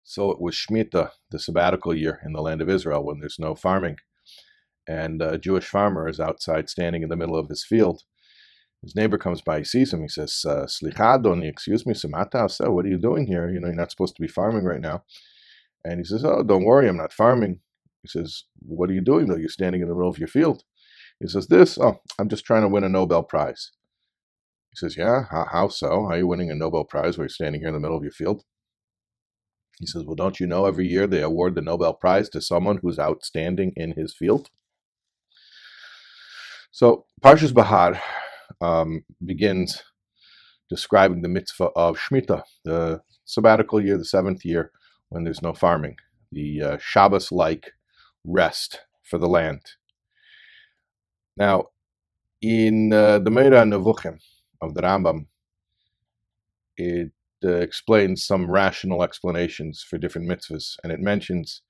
So it was Shemitah, the sabbatical year in the land of Israel when there's no farming. And a Jewish farmer is outside standing in the middle of his field. His neighbor comes by, he sees him, he says, Slicha, Adoni, excuse me, Samata, what are you doing here? You're not supposed to be farming right now. And he says, oh, don't worry, I'm not farming. He says, what are you doing though? You're standing in the middle of your field. He says, I'm just trying to win a Nobel Prize. He says, yeah, how so? How are you winning a Nobel Prize while you're standing here in the middle of your field? He says, well, don't you know every year they award the Nobel Prize to someone who's outstanding in his field? So Parshas Behar begins describing the mitzvah of Shemitah, the sabbatical year, the 7th year, when there's no farming, the Shabbos-like rest for the land. Now, in the Meira Nevuchim of the Rambam, it explains some rational explanations for different mitzvahs, and it mentions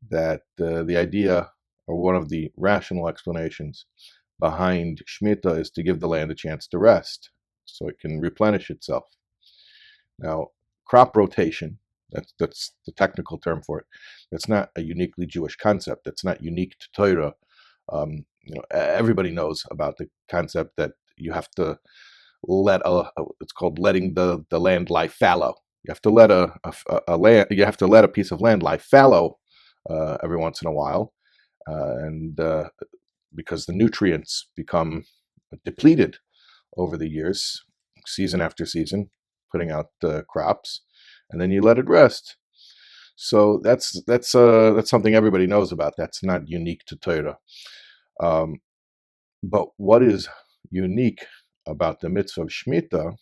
that the idea, or one of the rational explanations behind Shemitah, is to give the land a chance to rest, so it can replenish itself. Now, crop rotation, that's the technical term for it. That's not a uniquely Jewish concept. That's not unique to Torah. Everybody knows about the concept that you have to let it's called letting the land lie fallow. You have to let a piece of land lie fallow every once in a while, because the nutrients become depleted over the years, season after season, putting out crops, and then you let it rest. So that's something everybody knows about. That's not unique to Torah. But what is unique about the mitzvah of Shemitah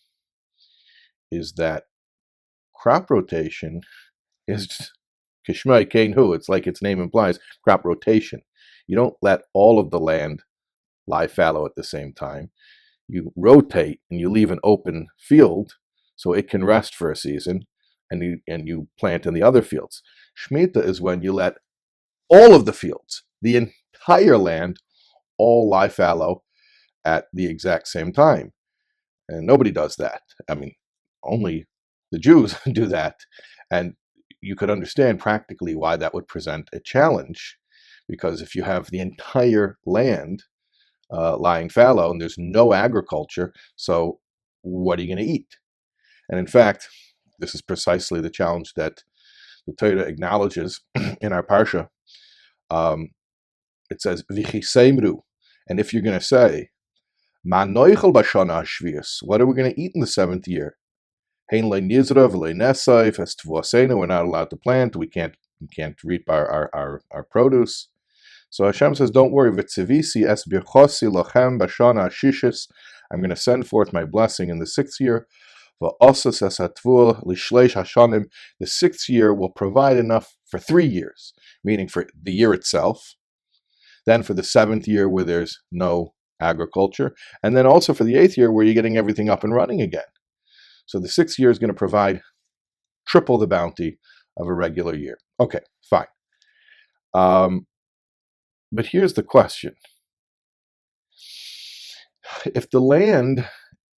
is that crop rotation is kishmai kein-hu. It's like its name implies, crop rotation. You don't let all of the land lie fallow at the same time. You rotate and you leave an open field so it can rest for a season, and you plant in the other fields. Shemitah is when you let all of the fields, the entire land, all lie fallow at the exact same time. And nobody does that. I mean, only the Jews do that. And you could understand practically why that would present a challenge, because if you have the entire land lying fallow and there's no agriculture, so what are you going to eat? And in fact, this is precisely the challenge that the Torah acknowledges in our Parsha. It says, V'chiseimru, and if you're going to say, Ma noichel b'shana hashvius, what are we going to eat in the 7th year? Hein le nizra v'le nesayf es tvuasena, we're not allowed to plant, we can't reap our produce. So Hashem says, don't worry, v'tzivisi es birchosi lochem b'shana hashishis, I'm going to send forth my blessing in the 6th year. V'osas es hatvul lishleish hashanim, the 6th year will provide enough for 3 years, meaning for the year itself, then for the 7th year where there's no agriculture, and then also for the 8th year where you're getting everything up and running again. So the 6th year is going to provide triple the bounty of a regular year. Okay, fine. But here's the question. If the land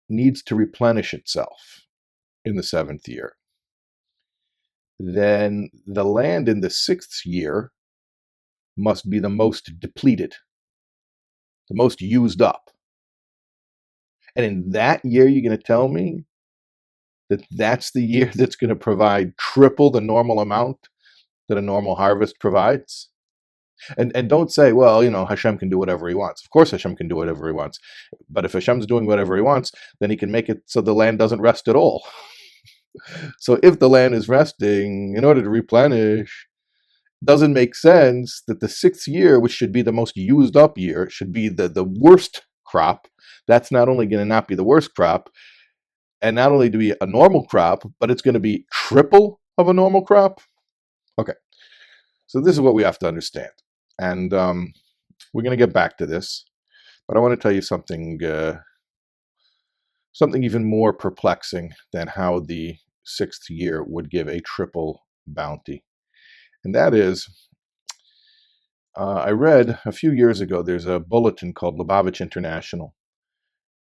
needs to replenish itself in the 7th year, then the land in the 6th year must be the most depleted, the most used up. And in that year, you're going to tell me that that's the year that's going to provide triple the normal amount that a normal harvest provides? And don't say, well, Hashem can do whatever he wants. Of course Hashem can do whatever he wants. But if Hashem's doing whatever he wants, then he can make it so the land doesn't rest at all. So if the land is resting in order to replenish, it doesn't make sense that the 6th year, which should be the most used up year, should be the worst crop. That's not only going to not be the worst crop, and not only to be a normal crop, but it's going to be triple of a normal crop. Okay, so this is what we have to understand. And we're going to get back to this, but I want to tell you something even more perplexing than how the 6th year would give a triple bounty. And that is, I read a few years ago, there's a bulletin called Lubavitch International.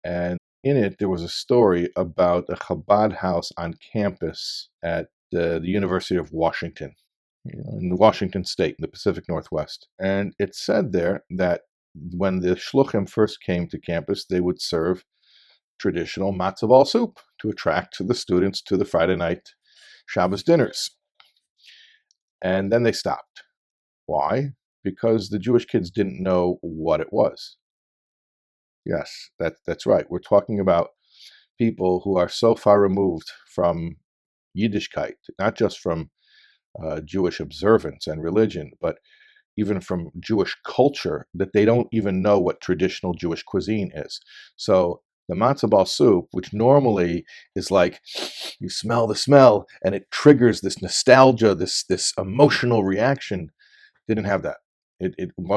And in it, there was a story about a Chabad House on campus at the University of Washington, in the Washington State, in the Pacific Northwest. And it said there that when the shluchim first came to campus, they would serve traditional matzo ball soup to attract the students to the Friday night Shabbos dinners. And then they stopped. Why? Because the Jewish kids didn't know what it was. Yes, that's right. We're talking about people who are so far removed from Yiddishkeit, not just from Jewish observance and religion, but even from Jewish culture, that they don't even know what traditional Jewish cuisine is. So the matzo ball soup, which normally is like you smell the smell and it triggers this nostalgia, this emotional reaction, didn't have that.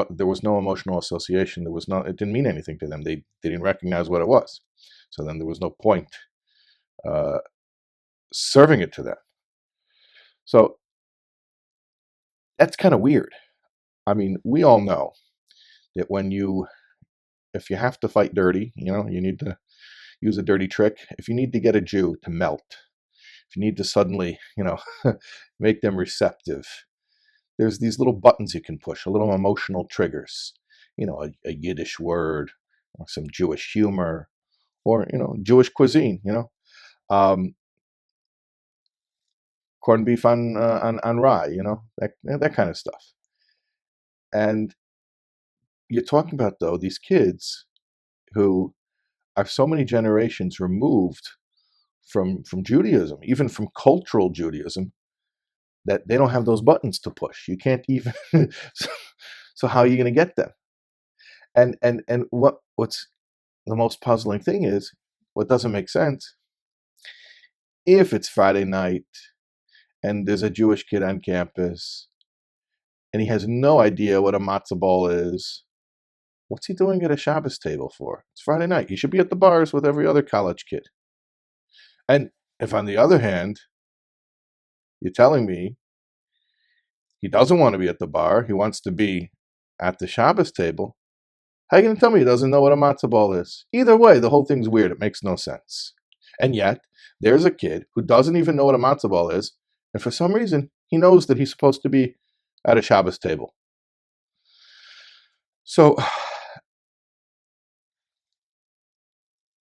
There was no emotional association. It didn't mean anything to them. They didn't recognize what it was. So then there was no point serving it to them. So that's kind of weird. I mean, we all know that if you have to fight dirty, you need to use a dirty trick. If you need to get a Jew to melt, if you need to suddenly, make them receptive, there's these little buttons you can push, little emotional triggers, a Yiddish word, or some Jewish humor, or, Jewish cuisine, corned beef on rye, that kind of stuff. And you're talking about, though, these kids who are so many generations removed from Judaism, even from cultural Judaism, that they don't have those buttons to push. You can't even. So how are you going to get them? And what's the most puzzling thing is, what doesn't make sense, if it's Friday night and there's a Jewish kid on campus and he has no idea what a matzo ball is, what's he doing at a Shabbos table for? It's Friday night. He should be at the bars with every other college kid. And if, on the other hand, you're telling me he doesn't want to be at the bar, he wants to be at the Shabbos table, how are you going to tell me he doesn't know what a matzo ball is? Either way, the whole thing's weird. It makes no sense. And yet, there's a kid who doesn't even know what a matzo ball is, and for some reason, he knows that he's supposed to be at a Shabbos table. So,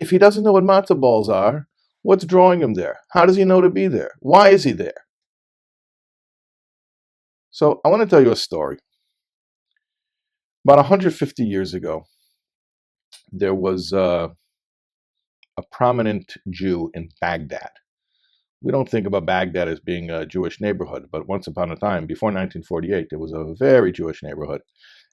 if he doesn't know what matzo balls are, what's drawing him there? How does he know to be there? Why is he there? So, I want to tell you a story. About 150 years ago, there was a prominent Jew in Baghdad. We don't think about Baghdad as being a Jewish neighborhood, but once upon a time, before 1948, it was a very Jewish neighborhood.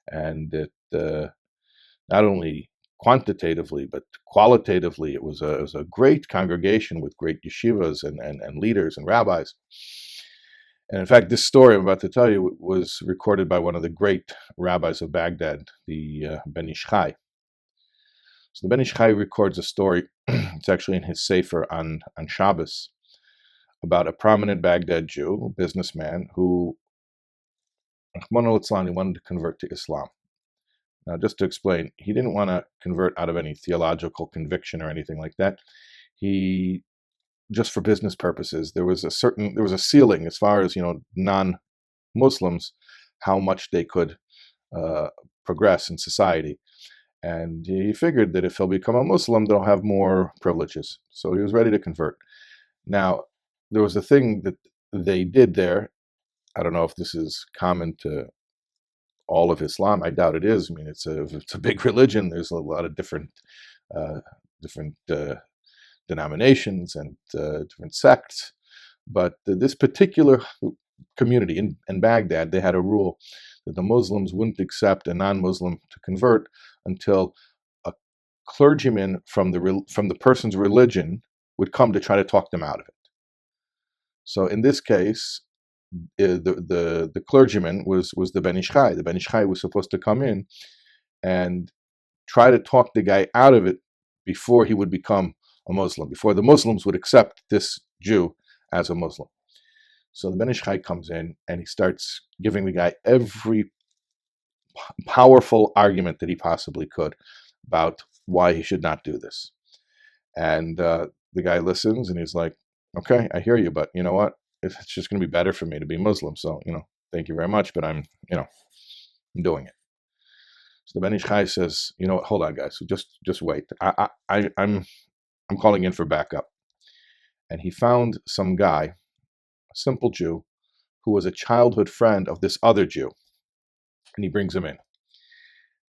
And it not only quantitatively, but qualitatively, it was a great congregation with great yeshivas and leaders and rabbis. And in fact, this story I'm about to tell you was recorded by one of the great rabbis of Baghdad, the Ben Ish Chai. So the Ben Ish Chai records a story, it's actually in his Sefer on Shabbos, about a prominent Baghdad Jew, a businessman, who, Rahman al-Islami, wanted to convert to Islam. Now, just to explain, he didn't want to convert out of any theological conviction or anything like that. He, just for business purposes, there was a ceiling as far as, non-Muslims, how much they could progress in society. And he figured that if he'll become a Muslim, they'll have more privileges. So he was ready to convert. Now, there was a thing that they did there. I don't know if this is common to all of Islam. I doubt it is. I mean, it's a big religion. There's a lot of different denominations and different sects. But this particular community in Baghdad, they had a rule that the Muslims wouldn't accept a non-Muslim to convert until a clergyman from the person's religion would come to try to talk them out of it. So in this case, the clergyman was the Ben Ish Chai. The Ben Ish Chai was supposed to come in and try to talk the guy out of it before he would become a Muslim, before the Muslims would accept this Jew as a Muslim. So the Ben Ish Chai comes in and he starts giving the guy every powerful argument that he possibly could about why he should not do this. And the guy listens and he's like, okay, I hear you, but you know what? it's just going to be better for me to be Muslim. So, thank you very much, but I'm doing it. So the Ben Ish Chai says, what, hold on, guys. So just wait. I'm calling in for backup. And he found some guy, a simple Jew, who was a childhood friend of this other Jew. And he brings him in.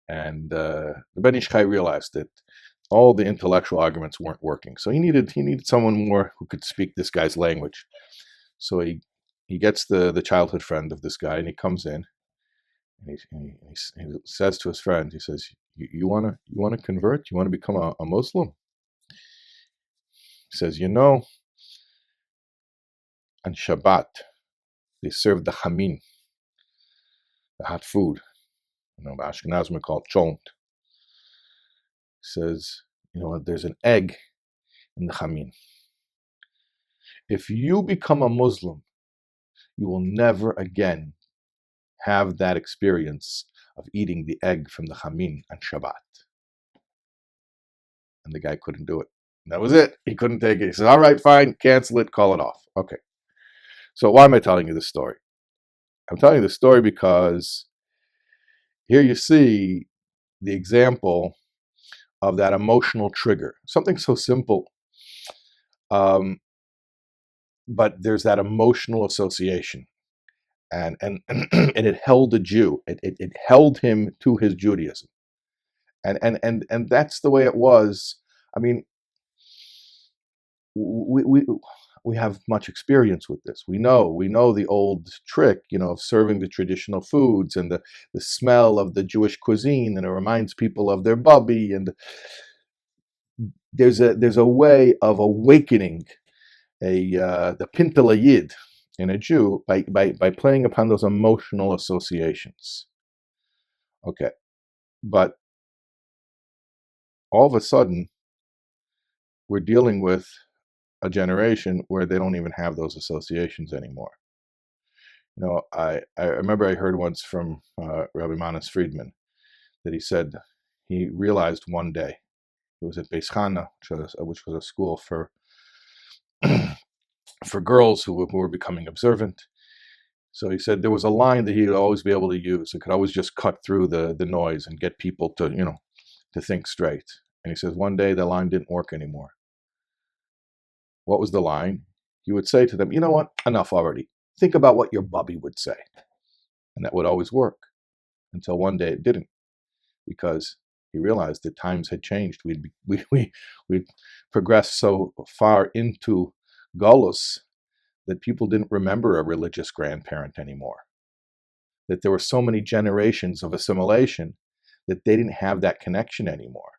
And the Ben Ish Chai realized that all the intellectual arguments weren't working. So he needed someone more who could speak this guy's language. So he gets the childhood friend of this guy, and he comes in, and he says to his friend, he says, "You wanna convert? You want to become a Muslim?" He says, on Shabbat they serve the chamin, the hot food. Ashkenazim we call it cholent. He says, there's an egg in the chamin. If you become a Muslim, you will never again have that experience of eating the egg from the chamin on Shabbat. And the guy couldn't do it. That was it. He couldn't take it. He said, all right, fine, cancel it, call it off. Okay. So why am I telling you this story? I'm telling you this story because here you see the example of that emotional trigger. Something so simple, but there's that emotional association. And it held a Jew. It held him to his Judaism. And that's the way it was. I mean, we have much experience with this. We know the old trick, of serving the traditional foods and the smell of the Jewish cuisine, and it reminds people of their bubby. And there's a way of awakening the Pintel Yid in a Jew by playing upon those emotional associations. Okay, but all of a sudden we're dealing with a generation where they don't even have those associations anymore. I remember I heard once from Rabbi Manas Friedman that he said he realized one day, it was at Beis Chana, which was a school for for girls who were becoming observant. So he said there was a line that he would always be able to use. It could always just cut through the noise and get people to to think straight. And he says one day the line didn't work anymore. What was the line? He would say to them, you know what, enough already. Think about what your bubby would say. And that would always work until one day it didn't, because he realized that times had changed. We'd progressed so far into Golus that people didn't remember a religious grandparent anymore. That there were so many generations of assimilation that they didn't have that connection anymore.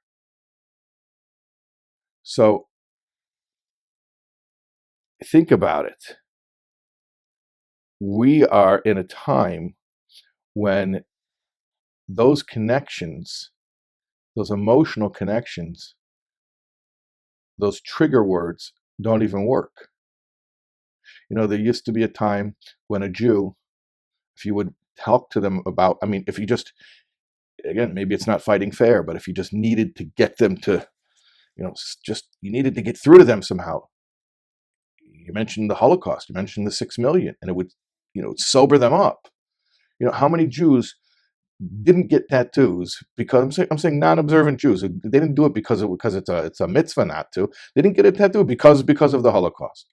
So think about it. We are in a time when those connections, those emotional connections, those trigger words don't even work. There used to be a time when a Jew, if you would talk to them about, if you just, again, maybe it's not fighting fair, but if you just needed to get them to, you needed to get through to them somehow. You mentioned the Holocaust, you mentioned the 6 million, and it would, sober them up. How many Jews didn't get tattoos because I'm saying non-observant Jews. They didn't do it because it's a mitzvah not to. They didn't get a tattoo because of the Holocaust.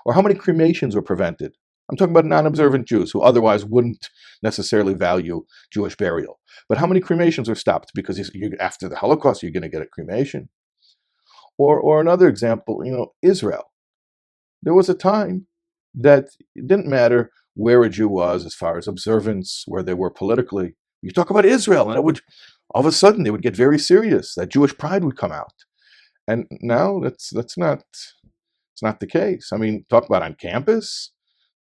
Or how many cremations were prevented? I'm talking about non-observant Jews who otherwise wouldn't necessarily value Jewish burial. But how many cremations were stopped because after the Holocaust you're going to get a cremation? Or another example, Israel. There was a time that it didn't matter where a Jew was as far as observance, where they were politically. You talk about Israel, and it would all of a sudden they would get very serious. That Jewish pride would come out, and now that's not the case. Talk about on campus,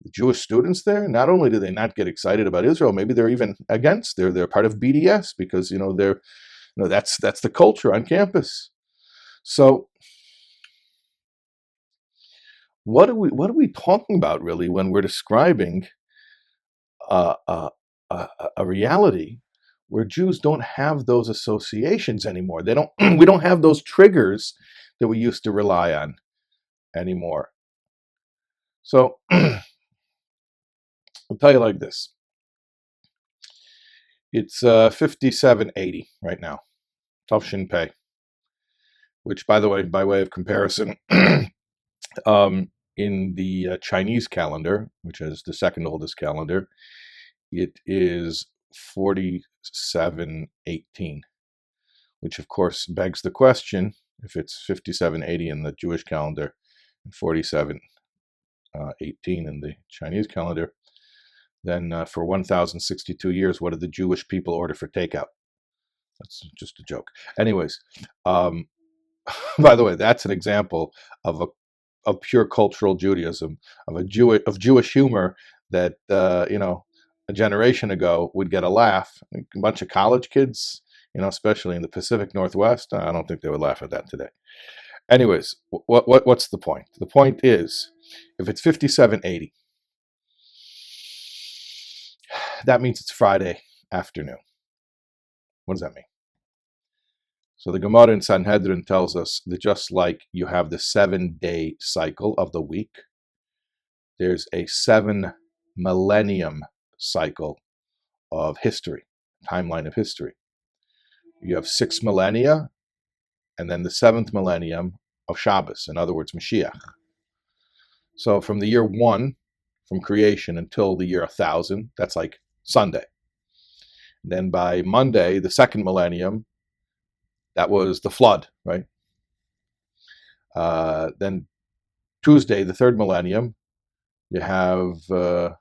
the Jewish students there. Not only do they not get excited about Israel, maybe they're even against. They're part of BDS because they're that's the culture on campus. So what are we talking about really when we're describing a reality where Jews don't have those associations anymore? They don't. We don't have those triggers that we used to rely on anymore. So I'll tell you like this. It's 5780 right now. Tavshin Pei. Which, by the way, by way of comparison, in the Chinese calendar, which is the second oldest calendar, it is 4718, which of course begs the question, if it's 5780 in the Jewish calendar and 4718 in the Chinese calendar, then for 1062 years, what did the Jewish people order for takeout? That's just a joke. Anyways, by the way, that's an example of pure cultural Judaism, of Jewish humor that a generation ago would get a laugh. A bunch of college kids, especially in the Pacific Northwest, I don't think they would laugh at that today. Anyways, what's the point? The point is, if it's 5780, that means it's Friday afternoon. What does that mean? So the Gemara in Sanhedrin tells us that just like you have the 7-day cycle of the week, there's a 7 millennium cycle of history, timeline of history. You have 6 millennia, and then the 7th millennium of Shabbos, in other words, Mashiach. So from the year 1, from creation until the year 1000, that's like Sunday. And then by Monday, the 2nd millennium, that was the flood, right? Then Tuesday, the 3rd millennium, you have the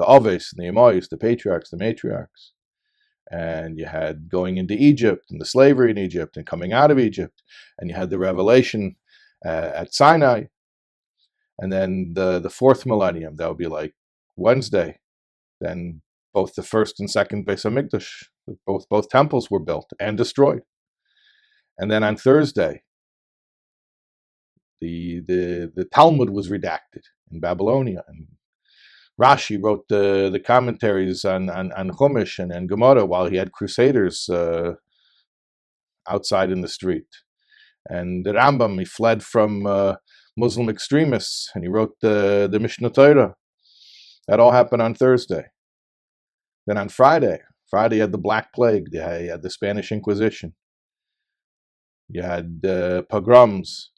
Aves and the Emois, the patriarchs, the matriarchs. And you had going into Egypt and the slavery in Egypt and coming out of Egypt. And you had the revelation at Sinai. And then the 4th millennium, that would be like Wednesday. Then both the 1st and 2nd Beis Hamikdash, both temples were built and destroyed. And then on Thursday, the Talmud was redacted in Babylonia, and Rashi wrote the commentaries on Chumash and Gemara while he had crusaders outside in the street. And the Rambam, he fled from Muslim extremists, and he wrote the Mishnah Torah. That all happened on Thursday. Then on Friday you had the Black Plague, you had the Spanish Inquisition. You had pogroms,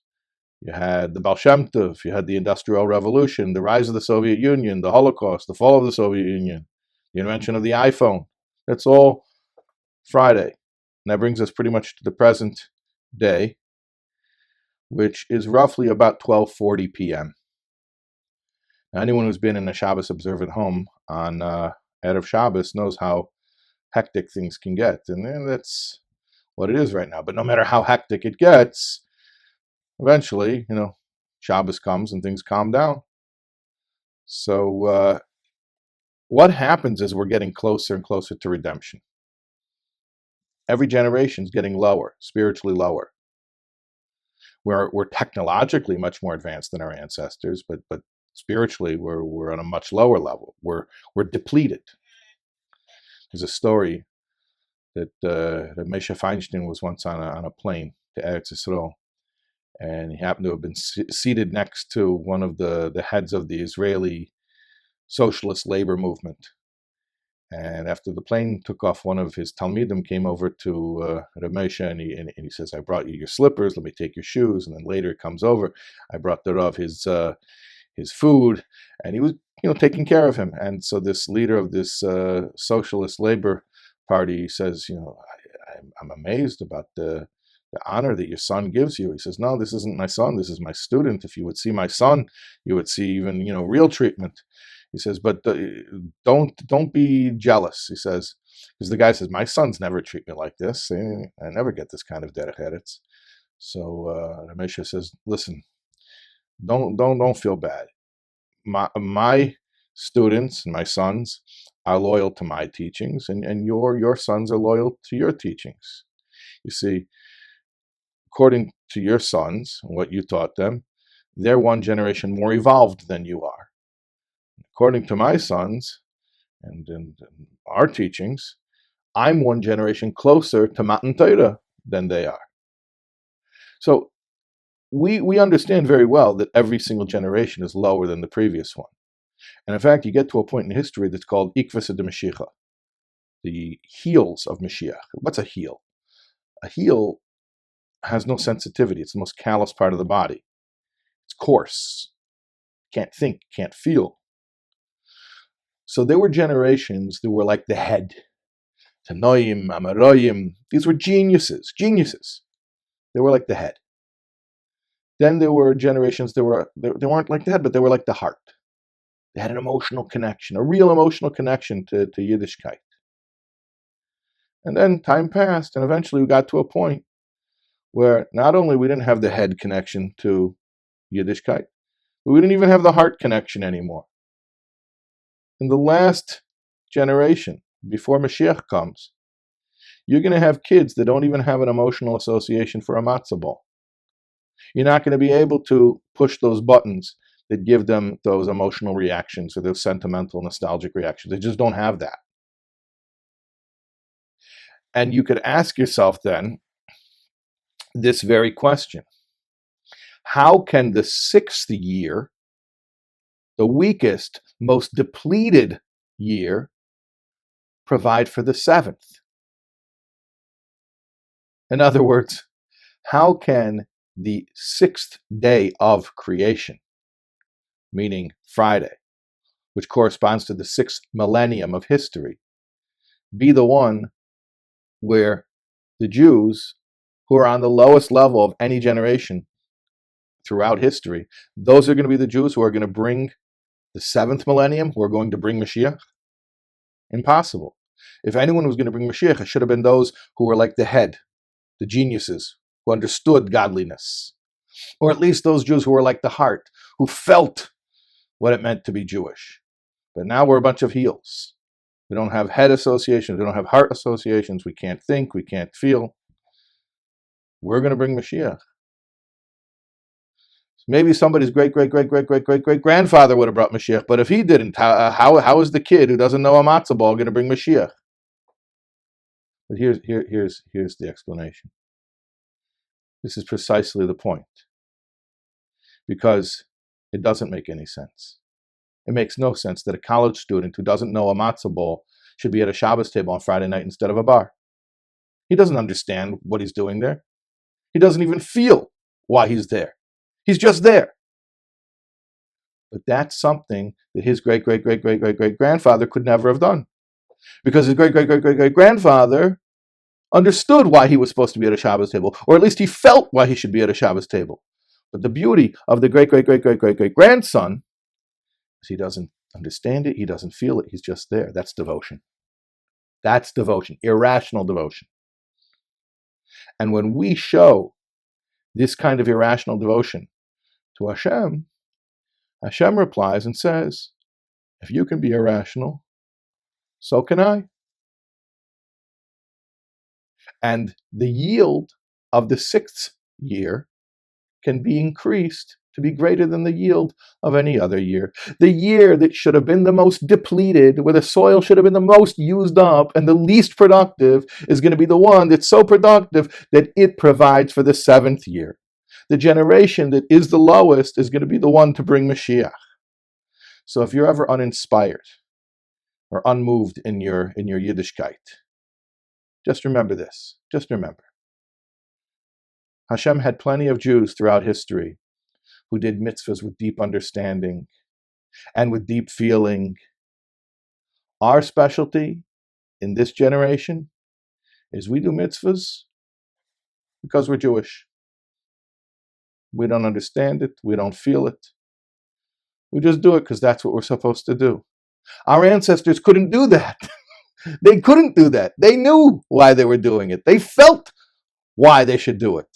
you had the Baal Shem Tov, you had the Industrial Revolution, the rise of the Soviet Union, the Holocaust, the fall of the Soviet Union, the invention of the iPhone. That's all Friday. And that brings us pretty much to the present day, which is roughly about 12:40 p.m. Now, anyone who's been in a Shabbos observant home on Erev Shabbos knows how hectic things can get. And that's what it is right now. But no matter how hectic it gets, eventually, Shabbos comes and things calm down. So what happens is we're getting closer and closer to redemption. Every generation is getting lower, spiritually lower. We're technologically much more advanced than our ancestors, but spiritually we're on a much lower level. We're depleted. There's a story that Moshe Feinstein was once on a plane to Eretz Yisrael, and he happened to have been seated next to one of the heads of the Israeli socialist labor movement. And after the plane took off, one of his Talmidim came over to Rav Moshe, and he says, "I brought you your slippers. Let me take your shoes." And then later he comes over, I brought the Rav his food, and he was taking care of him. And so this leader of this socialist labor party says, I'm amazed about the honor that your son gives you. He says, "No, this isn't my son. This is my student. If you would see my son, you would see even real treatment." He says, "But don't be jealous." He says, because the guy says, "My sons never treat me like this. I never get this kind of derech eretz." So Ramesha says, "Listen, don't feel bad. My students and my sons are loyal to my teachings, and your sons are loyal to your teachings. You see, according to your sons and what you taught them, they're one generation more evolved than you are. According to my sons and our teachings, I'm one generation closer to Matan Torah than they are." So we understand very well that every single generation is lower than the previous one. And in fact, you get to a point in history that's called Ikvasa de Mashiach, the heels of Mashiach. What's a heel? A heel has no sensitivity. It's the most callous part of the body. It's coarse. Can't think, can't feel. So there were generations that were like the head. Tanoim, Amaroyim. These were geniuses. They were like the head. Then there were generations that they weren't like the head, but they were like the heart. They had an emotional connection, a real emotional connection to Yiddishkeit. And then time passed, and eventually we got to a point where not only we didn't have the head connection to Yiddishkeit, but we didn't even have the heart connection anymore. In the last generation, before Mashiach comes, you're going to have kids that don't even have an emotional association for a matzo ball. You're not going to be able to push those buttons that give them those emotional reactions or those sentimental, nostalgic reactions. They just don't have that. And you could ask yourself then this very question. How can the 6th year, the weakest, most depleted year, provide for the 7th? In other words, how can the 6th day of creation, meaning Friday, which corresponds to the 6th millennium of history, be the one where the Jews, who are on the lowest level of any generation throughout history, those are going to be the Jews who are going to bring the 7th millennium, who are going to bring Mashiach? Impossible. If anyone was going to bring Mashiach, it should have been those who were like the head, the geniuses, who understood godliness. Or at least those Jews who were like the heart, who felt what it meant to be Jewish. But now we're a bunch of heels. We don't have head associations. We don't have heart associations. We can't think. We can't feel. We're going to bring Mashiach. Maybe somebody's great-great-great-great-great-great-great-grandfather would have brought Mashiach, but if he didn't, how is the kid who doesn't know a matzo ball going to bring Mashiach? But here's the explanation. This is precisely the point. Because it doesn't make any sense. It makes no sense that a college student who doesn't know a matzo ball should be at a Shabbos table on Friday night instead of a bar. He doesn't understand what he's doing there. He doesn't even feel why he's there. He's just there. But that's something that his great-great-great-great-great-great-grandfather could never have done. Because his great-great-great-great-great-grandfather understood why he was supposed to be at a Shabbos table, or at least he felt why he should be at a Shabbos table. But the beauty of the great-great-great-great-great-great-grandson is he doesn't understand it, he doesn't feel it, he's just there. That's devotion. That's devotion, irrational devotion. And when we show this kind of irrational devotion to Hashem, Hashem replies and says, if you can be irrational, so can I. And the yield of the 6th year can be increased to be greater than the yield of any other year. The year that should have been the most depleted, where the soil should have been the most used up and the least productive, is going to be the one that's so productive that it provides for the 7th year. The generation that is the lowest is going to be the one to bring Mashiach. So if you're ever uninspired or unmoved in your Yiddishkeit, just remember this. Just remember. Hashem had plenty of Jews throughout history who did mitzvahs with deep understanding and with deep feeling. Our specialty in this generation is we do mitzvahs because we're Jewish. We don't understand it. We don't feel it. We just do it because that's what we're supposed to do. Our ancestors couldn't do that. They couldn't do that. They knew why they were doing it. They felt why they should do it.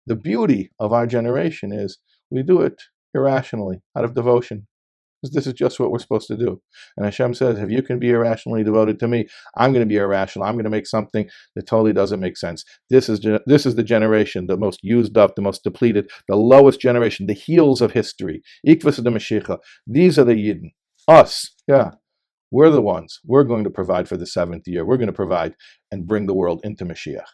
The beauty of our generation is we do it irrationally, out of devotion, because this is just what we're supposed to do. And Hashem says, if you can be irrationally devoted to me, I'm going to be irrational. I'm going to make something that totally doesn't make sense. This is the generation, the most used up, the most depleted, the lowest generation, the heels of history. Ikvas de Mashiach. These are the Yidden. Us, yeah. We're the ones. We're going to provide for the 7th year. We're going to provide and bring the world into Mashiach.